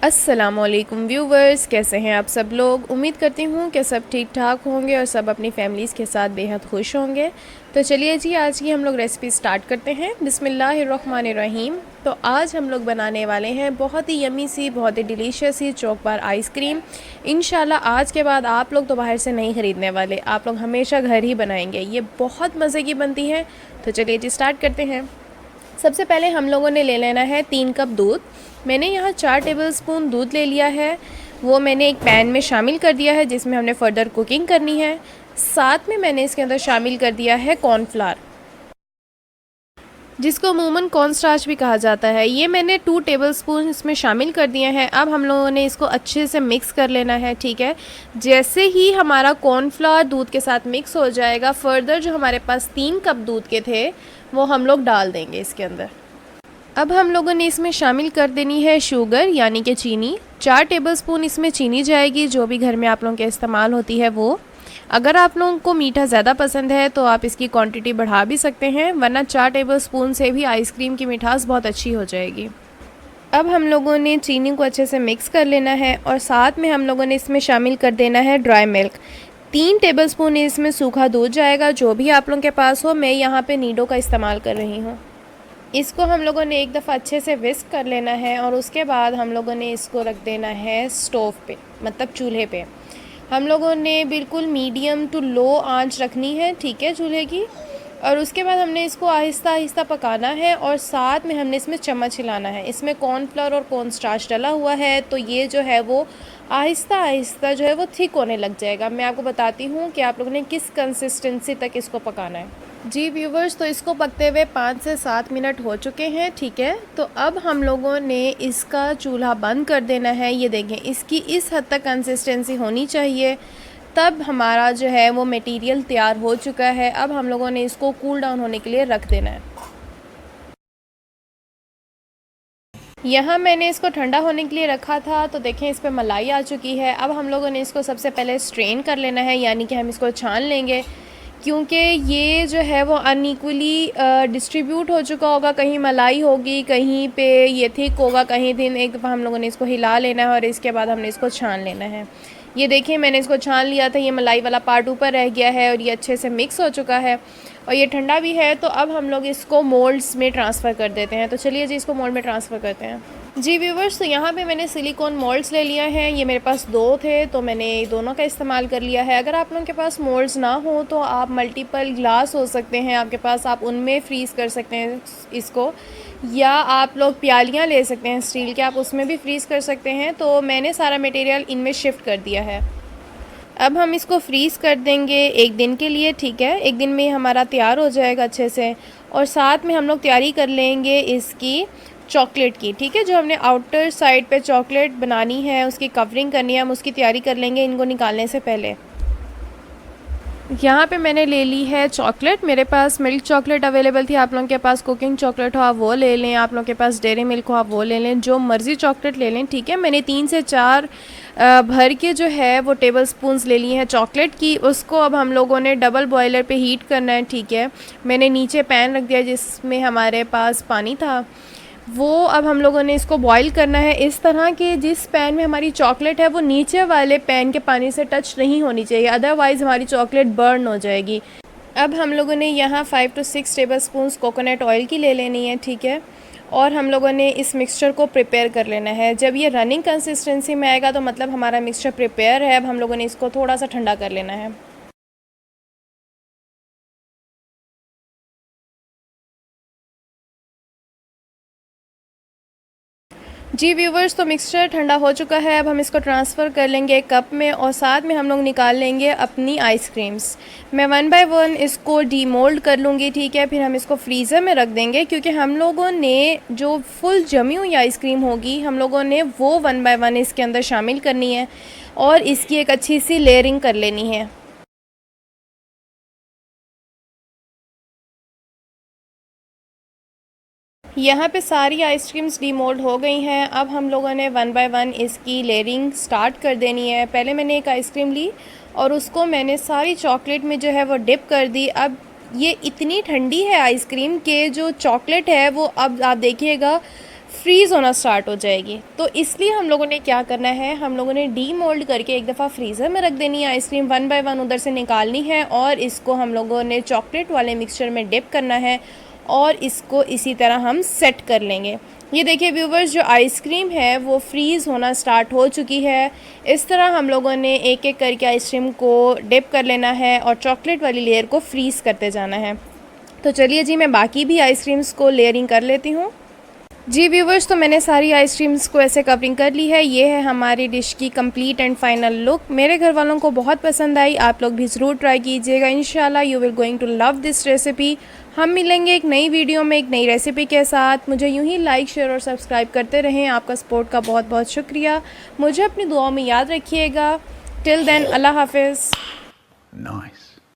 अस्सलामुअलैकुम व्यूवर्स, कैसे हैं आप सब लोग। उम्मीद करती हूँ कि सब ठीक ठाक होंगे और सब अपनी फैमिलीज़ के साथ बेहद खुश होंगे। तो चलिए जी, आज की हम लोग रेसिपी स्टार्ट करते हैं। बिस्मिल्लाहिर्रहमानिर्रहीम। तो आज हम लोग बनाने वाले हैं बहुत ही यमी सी, बहुत ही डिलीशियस सी चॉकबार आइसक्रीम। इंशाल्लाह आज के बाद आप लोग तो बाहर से नहीं ख़रीदने वाले, आप लोग हमेशा घर ही बनाएंगे। ये बहुत मज़े की बनती है। तो चलिए जी, स्टार्ट करते हैं। सबसे पहले हम लोगों ने ले लेना है 3 कप दूध। मैंने यहाँ 4 टेबलस्पून दूध ले लिया है। वो मैंने एक पैन में शामिल कर दिया है जिसमें हमने फ़र्दर कुकिंग करनी है। साथ में मैंने इसके अंदर शामिल कर दिया है कॉर्नफ्लावर, जिसको अमूमन कॉर्न स्टार्च भी कहा जाता है। ये मैंने 2 टेबलस्पून इसमें शामिल कर दिए हैं। अब हम लोगों ने इसको अच्छे से मिक्स कर लेना है, ठीक है। जैसे ही हमारा कॉर्नफ्लावर दूध के साथ मिक्स हो जाएगा, फ़र्दर जो हमारे पास 3 कप दूध के थे वो हम लोग डाल देंगे इसके अंदर। अब हम लोगों ने इसमें शामिल कर देनी है शुगर यानी कि चीनी। 4 टेबलस्पून इसमें चीनी जाएगी, जो भी घर में आप लोगों के इस्तेमाल होती है वो। अगर आप लोगों को मीठा ज़्यादा पसंद है तो आप इसकी क्वांटिटी बढ़ा भी सकते हैं, वरना 4 टेबलस्पून से भी आइसक्रीम की मिठास बहुत अच्छी हो जाएगी। अब हम लोगों ने चीनी को अच्छे से मिक्स कर लेना है और साथ में हम लोगों ने इसमें शामिल कर देना है ड्राई मिल्क। 3 टेबलस्पून इसमें सूखा दूध जाएगा, जो भी आप लोगों के पास हो। मैं यहाँ पे नीडो का इस्तेमाल कर रही हूँ। इसको हम लोगों ने एक दफ़ा अच्छे से विस्क कर लेना है और उसके बाद हम लोगों ने इसको रख देना है स्टोव पे, मतलब चूल्हे पे। हम लोगों ने बिल्कुल मीडियम टू लो आंच रखनी है, ठीक है, चूल्हे की। और उसके बाद हमने इसको आहिस्ता आहिस्ता पकाना है और साथ में हमने इसमें चम्मच हिलाना है। इसमें कॉर्नफ्लावर और कॉर्न स्टार्च डला हुआ है, तो ये जो है वो आहिस्ता आहिस्ता जो है वो थिक होने लग जाएगा। मैं आपको बताती हूँ कि आप लोगों ने किस कंसिस्टेंसी तक इसको पकाना है। जी व्यूवर्स, तो इसको पकते हुए 5 से 7 मिनट हो चुके हैं, ठीक है। तो अब हम लोगों ने इसका चूल्हा बंद कर देना है। ये देखें, इसकी इस हद तक कंसिस्टेंसी होनी चाहिए, तब हमारा जो है वो मटेरियल तैयार हो चुका है। अब हम लोगों ने इसको कूल डाउन होने के लिए रख देना है। यहाँ मैंने इसको ठंडा होने के लिए रखा था, तो देखें इस पर मलाई आ चुकी है। अब हम लोगों ने इसको सबसे पहले स्ट्रेन कर लेना है, यानी कि हम इसको छान लेंगे, क्योंकि ये जो है वो अनइक्वली डिस्ट्रीब्यूट हो चुका होगा। कहीं मलाई होगी, कहीं पे ये थिक होगा, कहीं दिन। एक दफ़ा हम लोगों ने इसको हिला लेना है और इसके बाद हमने इसको छान लेना है। ये देखिए, मैंने इसको छान लिया था, ये मलाई वाला पार्ट ऊपर रह गया है और ये अच्छे से मिक्स हो चुका है और ये ठंडा भी है। तो अब हम लोग इसको मोल्ड्स में ट्रांसफ़र कर देते हैं। तो चलिए जी, इसको मोल्ड में ट्रांसफ़र करते हैं। जी व्यूवर्स, तो यहाँ पे मैंने सिलिकॉन मोल्ड्स ले लिया है। ये मेरे पास 2 थे, तो मैंने दोनों का इस्तेमाल कर लिया है। अगर आप लोगों के पास मोल्ड्स ना हो तो आप मल्टीपल ग्लास हो सकते हैं आपके पास, आप उनमें फ्रीज़ कर सकते हैं इसको, या आप लोग प्यालियाँ ले सकते हैं स्टील के, आप उसमें भी फ्रीज़ कर सकते हैं। तो मैंने सारा मटेरियल इनमें शिफ्ट कर दिया है। अब हम इसको फ्रीज़ कर देंगे 1 दिन के लिए, ठीक है। 1 दिन में हमारा तैयार हो जाएगा अच्छे से। और साथ में हम लोग तैयारी कर लेंगे इसकी चॉकलेट की, ठीक है। जो हमने आउटर साइड पे चॉकलेट बनानी है, उसकी कवरिंग करनी है, हम उसकी तैयारी कर लेंगे इनको निकालने से पहले। यहाँ पे मैंने ले ली है चॉकलेट। मेरे पास मिल्क चॉकलेट अवेलेबल थी, आप लोगों के पास कुकिंग चॉकलेट हो आप वो ले लें, आप लोगों के पास डेयरी मिल्क हो आप वो ले लें, जो मर्ज़ी चॉकलेट ले लें, ठीक है। मैंने 3 से 4 भर के जो है वो टेबल स्पून्स ले लिए हैं चॉकलेट की। उसको अब हम लोगों ने डबल बॉयलर पे हीट करना है, ठीक है। मैंने नीचे पैन रख दिया जिसमें हमारे पास पानी था, वो अब हम लोगों ने इसको बॉईल करना है इस तरह कि जिस पैन में हमारी चॉकलेट है वो नीचे वाले पैन के पानी से टच नहीं होनी चाहिए, अदरवाइज़ हमारी चॉकलेट बर्न हो जाएगी। अब हम लोगों ने यहाँ 5 to 6 table spoons coconut oil की ले लेनी है, ठीक है। और हम लोगों ने इस मिक्सचर को प्रिपेयर कर लेना है। जब ये रनिंग कंसिस्टेंसी में आएगा तो मतलब हमारा मिक्सचर प्रिपेयर है। अब हम लोगों ने इसको थोड़ा सा ठंडा कर लेना है। जी व्यूवर्स, तो मिक्सचर ठंडा हो चुका है। अब हम इसको ट्रांसफ़र कर लेंगे एक कप में और साथ में हम लोग निकाल लेंगे अपनी आइसक्रीम्स। मैं 1 बाय 1 इसको डीमोल्ड कर लूँगी, ठीक है। फिर हम इसको फ्रीज़र में रख देंगे, क्योंकि हम लोगों ने जो फुल जमी हुई आइसक्रीम होगी हम लोगों ने वो 1 बाय 1 इसके अंदर शामिल करनी है और इसकी एक अच्छी सी लेयरिंग कर लेनी है। यहाँ पे सारी आइसक्रीम्स डीमोल्ड हो गई हैं। अब हम लोगों ने 1 बाय 1 इसकी लेयरिंग स्टार्ट कर देनी है। पहले मैंने एक आइसक्रीम ली और उसको मैंने सारी चॉकलेट में जो है वो डिप कर दी। अब ये इतनी ठंडी है आइसक्रीम के जो चॉकलेट है वो, अब आप देखिएगा, फ्रीज़ होना स्टार्ट हो जाएगी। तो इसलिए हम लोगों ने क्या करना है, हम लोगों ने डीमोल्ड करके एक दफ़ा फ्रीज़र में रख देनी है आइसक्रीम, 1 बाय 1 उधर से निकालनी है और इसको हम लोगों ने चॉकलेट वाले मिक्सचर में डिप करना है और इसको इसी तरह हम सेट कर लेंगे। ये देखिए व्यूवर्स, जो आइसक्रीम है वो फ्रीज़ होना स्टार्ट हो चुकी है। इस तरह हम लोगों ने एक एक करके आइसक्रीम को डिप कर लेना है और चॉकलेट वाली लेयर को फ्रीज़ करते जाना है। तो चलिए जी, मैं बाकी भी आइसक्रीम्स को लेयरिंग कर लेती हूँ। जी व्यूवर्स, तो मैंने सारी आइसक्रीम्स को ऐसे कवरिंग कर ली है। ये है हमारी डिश की कंप्लीट एंड फाइनल लुक। मेरे घर वालों को बहुत पसंद आई, आप लोग भी ज़रूर ट्राई कीजिएगा। इंशाल्लाह you will going to love this recipe. हम मिलेंगे एक नई वीडियो में एक नई रेसिपी के साथ। मुझे यूं ही लाइक, शेयर और सब्सक्राइब करते रहें। आपका सपोर्ट का बहुत बहुत शुक्रिया। मुझे अपनी दुआओं में याद रखिएगा। टिल देन, अल्लाह हाफिज़। Nice.